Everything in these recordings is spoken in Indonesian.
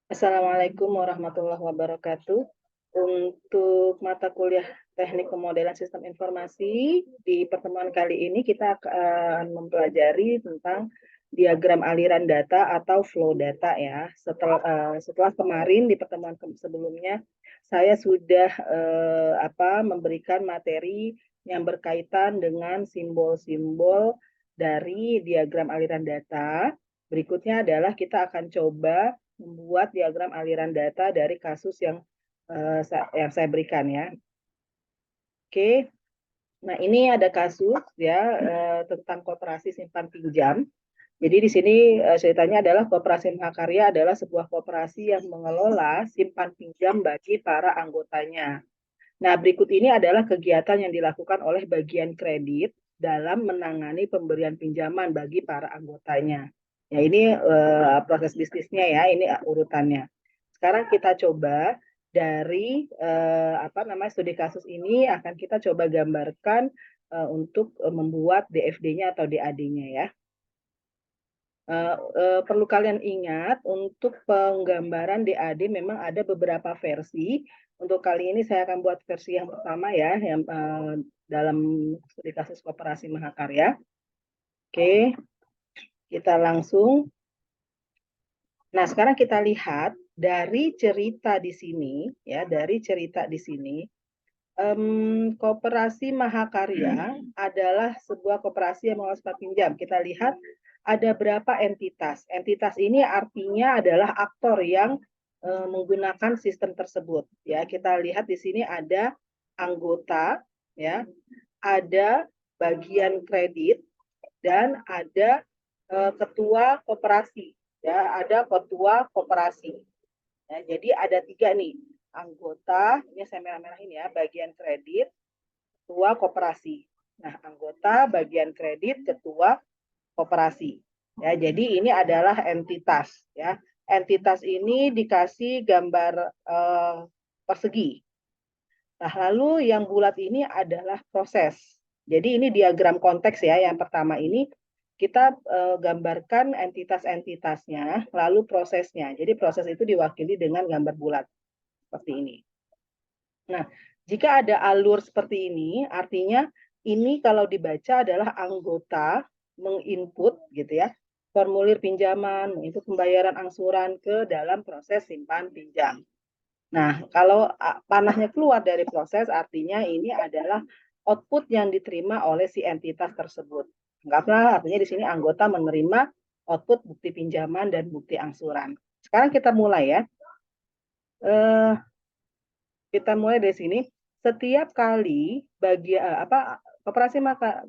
Assalamualaikum warahmatullahi wabarakatuh. Untuk mata kuliah Teknik Pemodelan Sistem Informasi, di pertemuan kali ini kita akan mempelajari tentang diagram aliran data atau flow data ya. Setelah kemarin di pertemuan sebelumnya saya sudah memberikan materi yang berkaitan dengan simbol-simbol dari diagram aliran data. Berikutnya adalah kita akan coba membuat diagram aliran data dari kasus yang saya berikan ya. Oke, nah ini ada kasus ya tentang koperasi simpan pinjam. Jadi di sini ceritanya adalah Koperasi Mahakarya adalah sebuah koperasi yang mengelola simpan pinjam bagi para anggotanya. Nah, berikut ini adalah kegiatan yang dilakukan oleh bagian kredit dalam menangani pemberian pinjaman bagi para anggotanya. Ya, ini proses bisnisnya ya, ini urutannya. Sekarang kita coba dari studi kasus ini akan kita coba gambarkan untuk membuat DFD-nya atau DAD-nya ya. Perlu kalian ingat untuk penggambaran DAD memang ada beberapa versi. Untuk kali ini saya akan buat versi yang pertama ya, yang dalam studi kasus Koperasi Mahakarya. Oke, kita langsung. Nah, sekarang kita lihat dari cerita di sini ya, dari cerita di sini. Koperasi Mahakarya adalah sebuah koperasi yang mengelola pinjam. Kita lihat ada berapa entitas. Entitas ini artinya adalah aktor yang menggunakan sistem tersebut. Ya, kita lihat di sini ada anggota, ya, ada bagian kredit dan ada ketua koperasi. Ya, ada ketua koperasi. Ya, jadi ada tiga nih anggota, ini saya merah-merahin ya, bagian kredit, ketua koperasi. Nah, anggota, bagian kredit, ketua koperasi. Ya, jadi ini adalah entitas ya. Entitas ini dikasih gambar persegi. Nah, lalu yang bulat ini adalah proses. Jadi ini diagram konteks ya. Yang pertama ini kita gambarkan entitas-entitasnya, lalu prosesnya. Jadi proses itu diwakili dengan gambar bulat seperti ini. Nah, jika ada alur seperti ini, artinya ini kalau dibaca adalah anggota menginput gitu ya, formulir pinjaman, menginput pembayaran angsuran ke dalam proses simpan pinjam. Nah, kalau panahnya keluar dari proses, artinya ini adalah output yang diterima oleh si entitas tersebut. Anggaplah artinya di sini anggota menerima output bukti pinjaman dan bukti angsuran. Sekarang kita mulai ya. Kita mulai dari sini. Setiap kali koperasi maka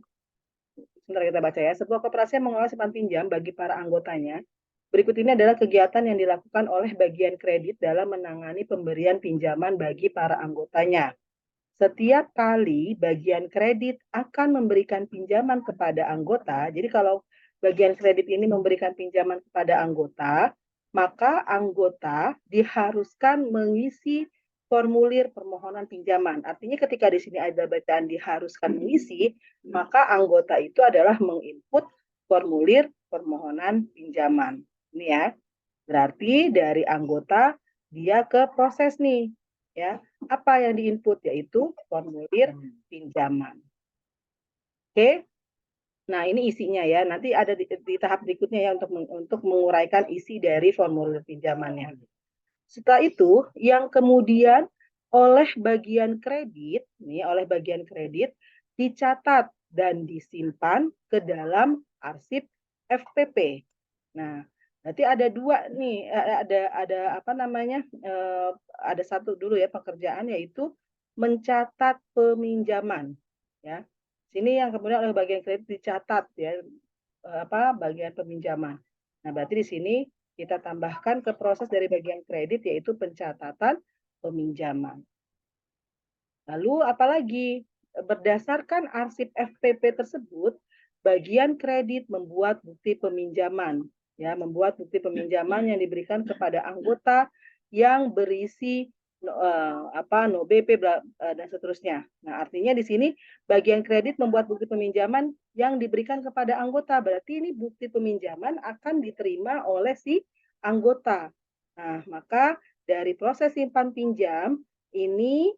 sebentar kita baca ya. Sebuah koperasi yang mengelola simpan pinjam bagi para anggotanya. Berikut ini adalah kegiatan yang dilakukan oleh bagian kredit dalam menangani pemberian pinjaman bagi para anggotanya. Setiap kali bagian kredit akan memberikan pinjaman kepada anggota, jadi kalau bagian kredit ini memberikan pinjaman kepada anggota, maka anggota diharuskan mengisi formulir permohonan pinjaman. Artinya ketika di sini ada bacaan diharuskan mengisi, maka anggota itu adalah menginput formulir permohonan pinjaman. Ini ya. Berarti dari anggota dia ke proses nih, ya. Apa yang diinput yaitu formulir pinjaman. Oke. Nah, ini isinya ya. Nanti ada di tahap berikutnya ya untuk menguraikan isi dari formulir pinjamannya. Setelah itu, yang kemudian oleh bagian kredit, oleh bagian kredit dicatat dan disimpan ke dalam arsip FPP. Nah, berarti ada dua nih, ada satu dulu ya pekerjaan yaitu mencatat peminjaman, ya. Sini yang kemudian oleh bagian kredit dicatat ya, bagian peminjaman. Nah, berarti di sini kita tambahkan ke proses dari bagian kredit yaitu pencatatan peminjaman. Lalu apalagi berdasarkan arsip FPP tersebut, bagian kredit membuat bukti peminjaman, ya, membuat bukti peminjaman yang diberikan kepada anggota yang berisi no BP dan seterusnya. Nah, artinya di sini bagian kredit membuat bukti peminjaman yang diberikan kepada anggota. Berarti ini bukti peminjaman akan diterima oleh si anggota. Nah, maka dari proses simpan pinjam ini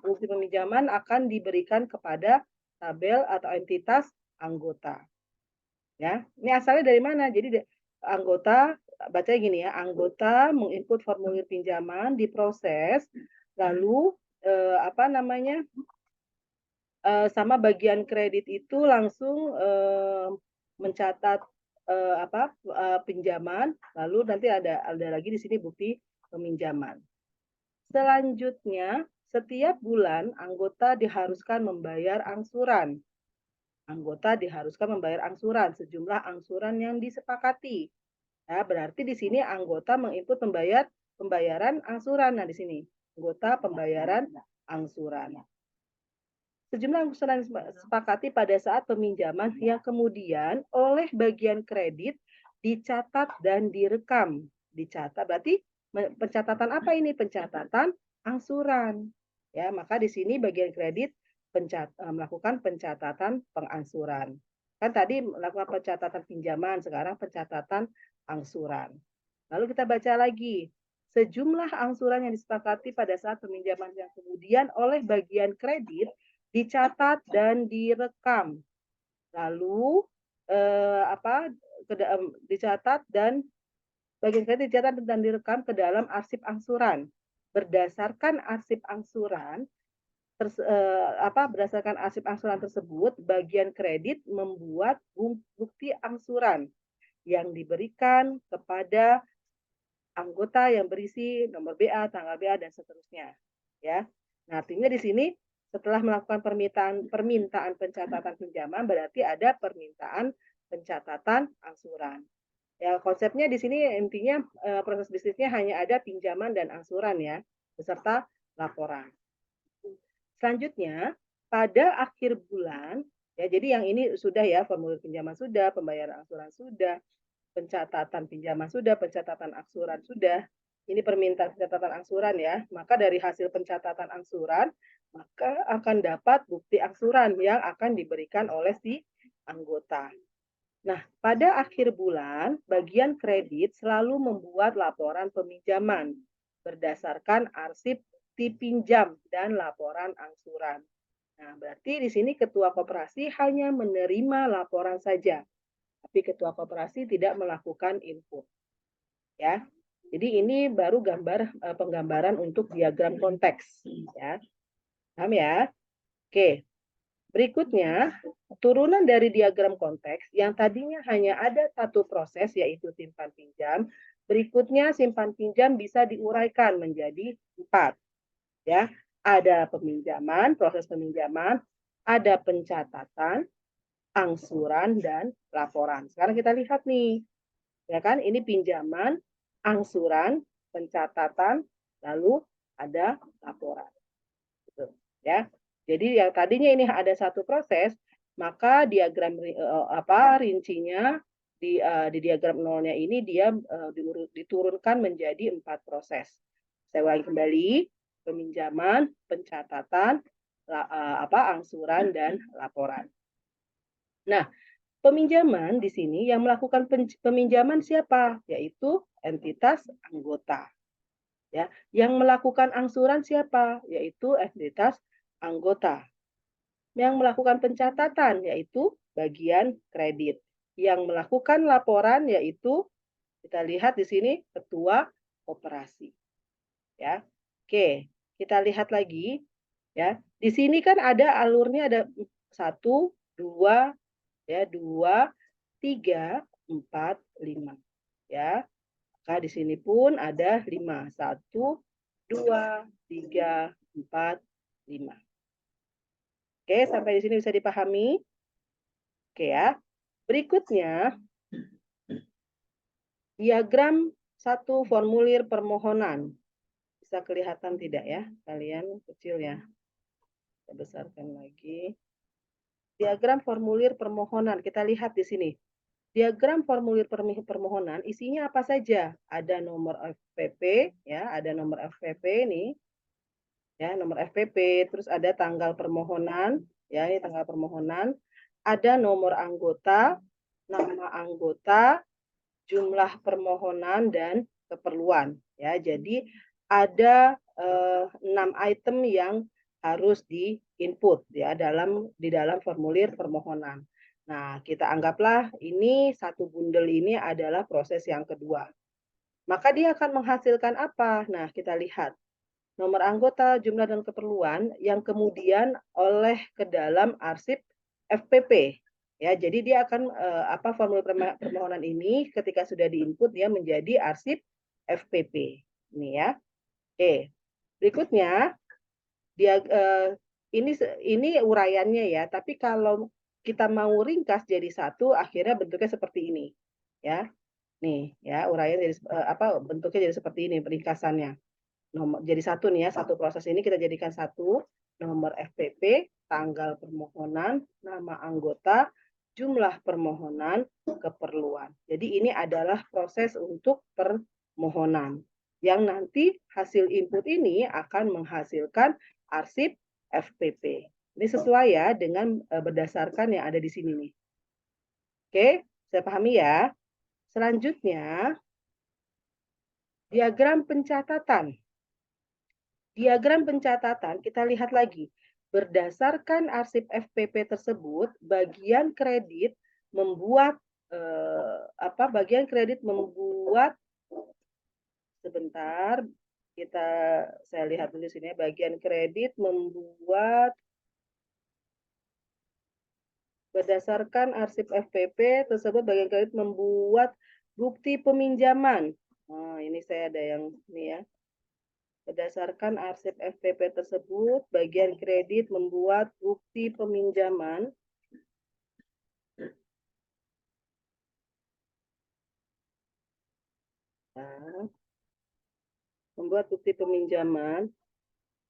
bukti peminjaman akan diberikan kepada tabel atau entitas anggota. Ya, ini asalnya dari mana? Jadi anggota bacanya gini ya, anggota menginput formulir pinjaman, diproses, lalu sama bagian kredit itu langsung mencatat pinjaman, lalu nanti ada lagi di sini bukti peminjaman. Selanjutnya, setiap bulan anggota diharuskan membayar angsuran. Anggota diharuskan membayar angsuran, sejumlah angsuran yang disepakati. Ya, berarti di sini anggota menginput pembayaran angsuran. Nah, di sini anggota pembayaran angsuran. Sejumlah angsuran disepakati pada saat peminjaman yang kemudian oleh bagian kredit dicatat dan direkam. Dicatat berarti pencatatan apa ini? Pencatatan angsuran. Ya, maka di sini bagian kredit melakukan pencatatan pengangsuran. Kan tadi melakukan pencatatan pinjaman, sekarang pencatatan angsuran. Lalu kita baca lagi. Sejumlah angsuran yang disepakati pada saat peminjaman yang kemudian oleh bagian kredit dicatat dan direkam. Lalu dicatat dan bagian kredit dicatat dan direkam ke dalam arsip angsuran. Berdasarkan arsip angsuran berdasarkan arsip angsuran tersebut, bagian kredit membuat bukti angsuran yang diberikan kepada anggota yang berisi nomor BA, tanggal BA, dan seterusnya. Ya, nah artinya di sini setelah melakukan permintaan pencatatan pinjaman, berarti ada permintaan pencatatan angsuran. Ya, konsepnya di sini intinya proses bisnisnya hanya ada pinjaman dan angsuran ya, beserta laporan. Selanjutnya, pada akhir bulan, ya jadi yang ini sudah ya, formulir pinjaman sudah, pembayaran angsuran sudah, pencatatan pinjaman sudah, pencatatan angsuran sudah. Ini permintaan pencatatan angsuran ya. Maka dari hasil pencatatan angsuran, maka akan dapat bukti angsuran yang akan diberikan oleh si anggota. Nah, pada akhir bulan, bagian kredit selalu membuat laporan peminjaman berdasarkan arsip bukti pinjam dan laporan angsuran. Nah, berarti di sini ketua koperasi hanya menerima laporan saja, tapi ketua koperasi tidak melakukan input. Ya. Jadi ini baru penggambaran untuk diagram konteks ya. Paham ya? Oke. Berikutnya, turunan dari diagram konteks yang tadinya hanya ada satu proses yaitu simpan pinjam, berikutnya simpan pinjam bisa diuraikan menjadi 4. Ya. Ada peminjaman, proses peminjaman, ada pencatatan, angsuran, dan laporan. Sekarang kita lihat nih, ya kan? Ini pinjaman, angsuran, pencatatan, lalu ada laporan. Gitu, ya. Jadi yang tadinya ini ada satu proses, maka diagram rincinya di diagram nolnya ini dia diturunkan menjadi 4 proses. Saya ulangi kembali, peminjaman, pencatatan, angsuran, dan laporan. Nah, peminjaman di sini yang melakukan peminjaman siapa? Yaitu entitas anggota. Ya, yang melakukan angsuran siapa? Yaitu entitas anggota. Yang melakukan pencatatan yaitu bagian kredit. Yang melakukan laporan yaitu kita lihat di sini ketua koperasi. Ya. Oke, kita lihat lagi ya. Di sini kan ada alurnya ada 1, 2, ya 2, 3, 4, 5 ya. Maka di sini pun ada 5. 1, 2, 3, 4, 5. Oke, sampai di sini bisa dipahami? Oke ya. Berikutnya, diagram satu formulir permohonan. Bisa kelihatan tidak ya? Kalian kecil ya. Kita besarkan lagi. Diagram formulir permohonan. Kita lihat di sini. Diagram formulir permohonan isinya apa saja? Ada nomor FPP ya, ada nomor FPP nih. Ya, nomor FPP, terus ada tanggal permohonan, ya, ini tanggal permohonan. Ada nomor anggota, nama anggota, jumlah permohonan, dan keperluan ya. Jadi ada 6 item yang harus di-input ya di dalam formulir permohonan. Nah, kita anggaplah ini satu bundel ini adalah proses yang kedua. Maka dia akan menghasilkan apa? Nah, kita lihat nomor anggota, jumlah dan keperluan yang kemudian oleh ke dalam arsip FPP. Ya, jadi dia akan formulir permohonan ini ketika sudah diinput dia menjadi arsip FPP. Ini ya. Oke. Berikutnya dia ini uraiannya ya, tapi kalau kita mau ringkas jadi satu akhirnya bentuknya seperti ini. Ya. Nih, ya, uraian jadi bentuknya jadi seperti ini ringkasannya. Jadi satu nih ya, satu proses ini kita jadikan satu, nomor FPP, tanggal permohonan, nama anggota, jumlah permohonan, keperluan. Jadi ini adalah proses untuk permohonan yang nanti hasil input ini akan menghasilkan arsip FPP. Ini sesuai ya dengan berdasarkan yang ada di sini nih. Oke, saya pahami ya. Selanjutnya, diagram pencatatan. Diagram pencatatan kita lihat lagi. Berdasarkan arsip FPP tersebut, bagian kredit membuat sebentar saya lihat dulu sini ya, bagian kredit membuat berdasarkan arsip FPP tersebut bagian kredit membuat bukti peminjaman. Nah, ini saya ada yang ini ya. Berdasarkan arsip FPP tersebut, bagian kredit membuat bukti peminjaman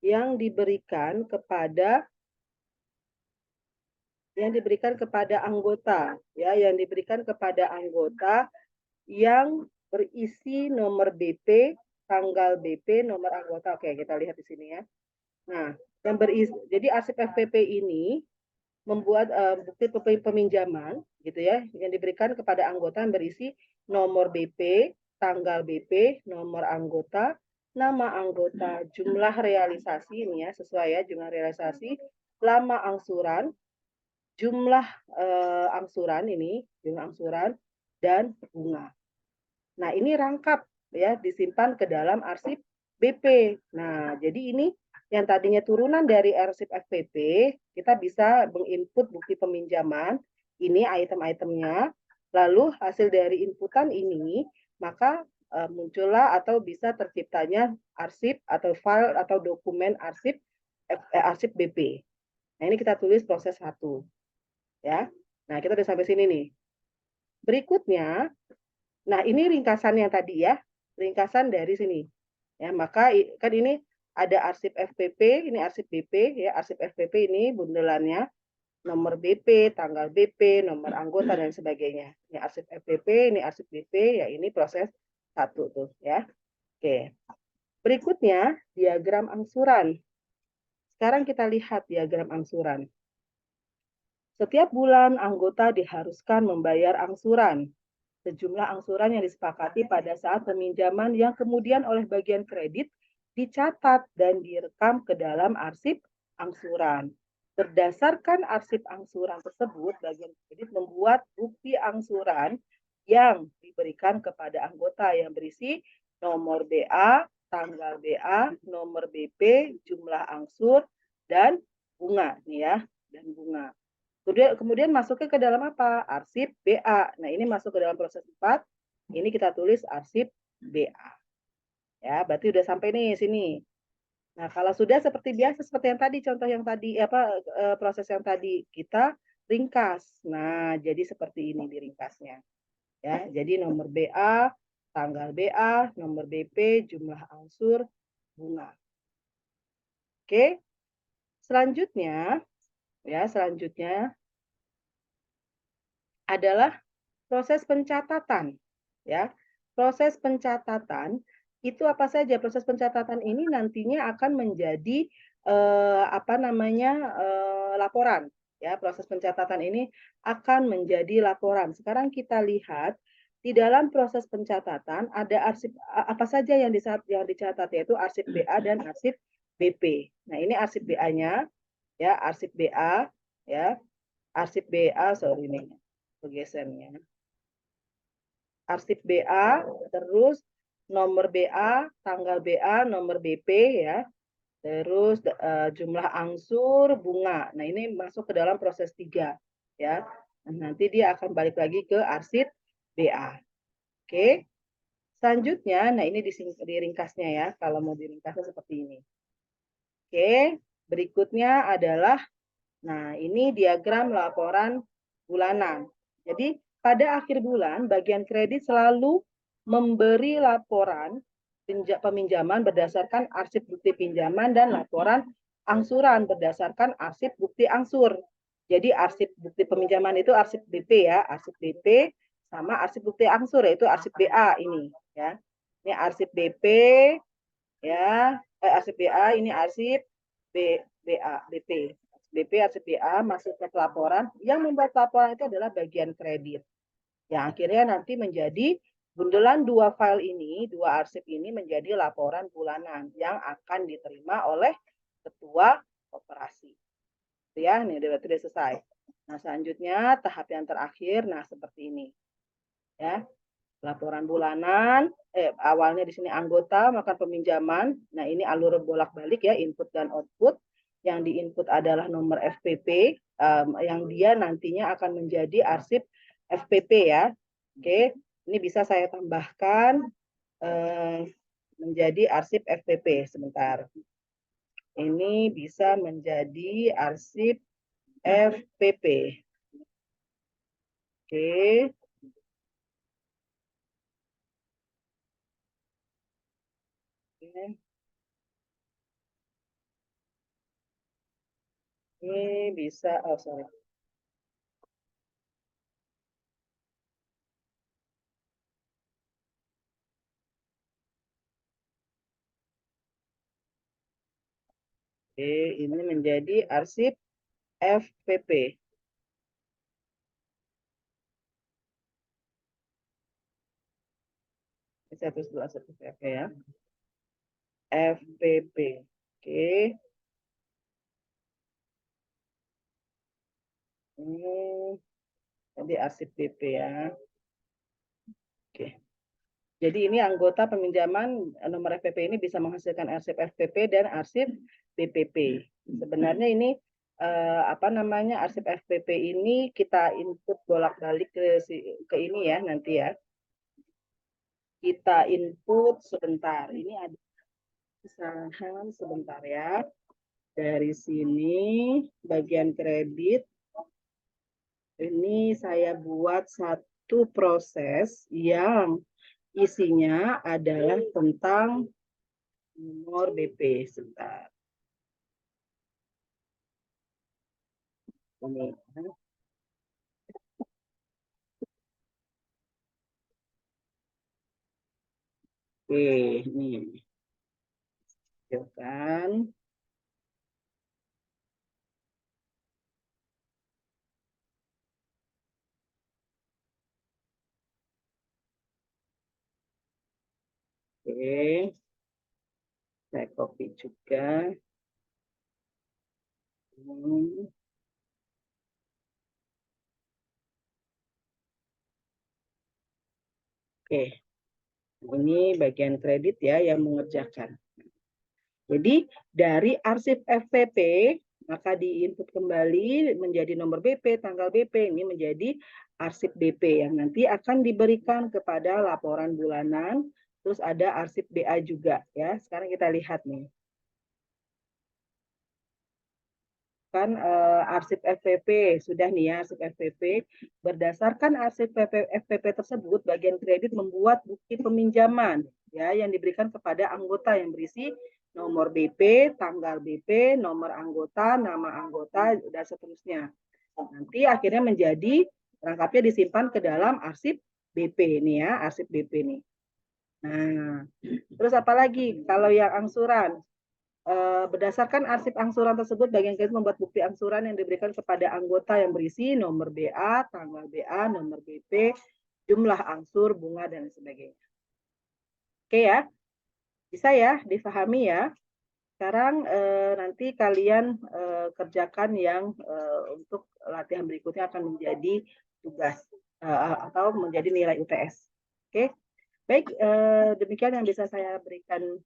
yang diberikan kepada anggota ya, yang diberikan kepada anggota yang berisi nomor BP, tanggal BP, nomor anggota. Oke, kita lihat di sini ya. Nah, yang berisi jadi arsip FPP ini membuat bukti peminjaman gitu ya yang diberikan kepada anggota yang berisi nomor BP, tanggal BP, nomor anggota, nama anggota, jumlah realisasi ini ya sesuai ya jumlah realisasi, lama angsuran, jumlah jumlah angsuran dan bunga. Nah, ini rangkap ya disimpan ke dalam arsip BP. Nah, jadi ini yang tadinya turunan dari arsip FPP, kita bisa menginput bukti peminjaman, ini item-itemnya, lalu hasil dari inputan ini, maka muncullah atau bisa terciptanya arsip atau file atau dokumen arsip BP. Nah, ini kita tulis proses 1. Ya. Nah, kita udah sampai sini nih. Berikutnya, nah ini ringkasan yang tadi ya, ringkasan dari sini. Ya, maka kan ini ada arsip FPP, ini arsip BP ya, arsip FPP ini bundelannya nomor BP, tanggal BP, nomor anggota dan sebagainya. Ini arsip FPP, ini arsip BP, ya ini proses 1 tuh ya. Oke. Berikutnya diagram angsuran. Sekarang kita lihat diagram angsuran. Setiap bulan anggota diharuskan membayar angsuran. Sejumlah angsuran yang disepakati pada saat peminjaman yang kemudian oleh bagian kredit dicatat dan direkam ke dalam arsip angsuran. Berdasarkan arsip angsuran tersebut, bagian kredit membuat bukti angsuran yang diberikan kepada anggota yang berisi nomor BA, tanggal BA, nomor BP, jumlah angsur, dan bunga nih ya, dan bunga. Kemudian masuknya ke dalam apa? Arsip BA. Nah, ini masuk ke dalam proses 4. Ini kita tulis arsip BA. Ya, berarti udah sampai nih sini. Nah, kalau sudah seperti biasa seperti yang tadi contoh yang tadi proses yang tadi kita ringkas. Nah, jadi seperti ini diringkasnya. Ya, jadi nomor BA, tanggal BA, nomor BP, jumlah angsur, bunga. Oke. Selanjutnya adalah proses pencatatan ya. Proses pencatatan itu apa saja? Proses pencatatan ini nantinya akan menjadi laporan ya. Proses pencatatan ini akan menjadi laporan. Sekarang kita lihat di dalam proses pencatatan ada arsip apa saja yang dicatat, yaitu arsip BA dan arsip BP. Nah, ini arsip BA-nya, ya, arsip BA, ya, arsip BA, sorry nih, bergesernya. Arsip BA, terus nomor BA, tanggal BA, nomor BP, ya, terus jumlah angsur, bunga. Nah, ini masuk ke dalam proses 3, ya. Nah, nanti dia akan balik lagi ke arsip BA. Oke. Selanjutnya, nah ini diringkasnya ya, kalau mau diringkasnya seperti ini. Oke, berikutnya adalah, nah ini diagram laporan bulanan. Jadi pada akhir bulan, bagian kredit selalu memberi laporan peminjaman berdasarkan arsip bukti pinjaman dan laporan angsuran berdasarkan arsip bukti angsur. Jadi arsip bukti peminjaman itu arsip BP ya, arsip BP sama arsip bukti angsur yaitu arsip BA ini ya. Ini arsip BP ya, arsip BA, ini arsip BA, BP. BP, arsip BA masuk ke laporan. Yang membuat laporan itu adalah bagian kredit. Yang akhirnya nanti menjadi bundelan dua file ini, dua arsip ini menjadi laporan bulanan yang akan diterima oleh ketua koperasi. Ya, ini sudah selesai. Nah, selanjutnya tahap yang terakhir, nah seperti ini. Ya, laporan bulanan, awalnya di sini anggota melakukan peminjaman. Nah, ini alur bolak-balik ya, input dan output. Yang diinput adalah nomor FPP, yang dia nantinya akan menjadi arsip FPP ya. Oke, ini bisa saya tambahkan menjadi arsip FPP sebentar. Ini bisa menjadi arsip FPP. Oke. Ini bisa, oh sorry. Oke, ini menjadi arsip FPP. Satu dua satu ya. FPP. Oke. Ini jadi arsip PP ya. Oke. Jadi ini anggota peminjaman nomor FPP ini bisa menghasilkan arsip FPP dan arsip BPP. Sebenarnya ini apa namanya, arsip FPP ini kita input bolak-balik ke ini ya nanti ya. Kita input sebentar. Ini ada kesalahan sebentar ya. Dari sini bagian kredit ini saya buat satu proses yang isinya adalah tentang nomor BP. Sebentar. Ini. Oke, ini. Kan. Oke. Saya copy juga. Oke. Ini bagian kredit ya yang mengerjakan. Jadi dari arsip FPP maka diinput kembali menjadi nomor BP, tanggal BP, ini menjadi arsip BP yang nanti akan diberikan kepada laporan bulanan. Terus ada arsip BA juga ya. Sekarang kita lihat nih. Kan arsip FPP sudah nih ya, arsip FPP. Berdasarkan arsip FPP tersebut, bagian kredit membuat bukti peminjaman ya yang diberikan kepada anggota yang berisi nomor BP, tanggal BP, nomor anggota, nama anggota, dan seterusnya. Nanti akhirnya menjadi rangkapnya disimpan ke dalam arsip BP nih ya, arsip BP nih. Nah, terus apa lagi? Kalau yang angsuran, berdasarkan arsip angsuran tersebut, bagian kredit membuat bukti angsuran yang diberikan kepada anggota yang berisi nomor BA, tanggal BA, nomor BP, jumlah angsur, bunga, dan sebagainya. Oke ya, bisa ya difahami ya. Sekarang nanti kalian kerjakan yang untuk latihan berikutnya akan menjadi tugas atau menjadi nilai UTS. Oke, baik, demikian yang bisa saya berikan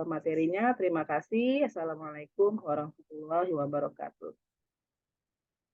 materinya. Terima kasih. Assalamualaikum warahmatullahi wabarakatuh.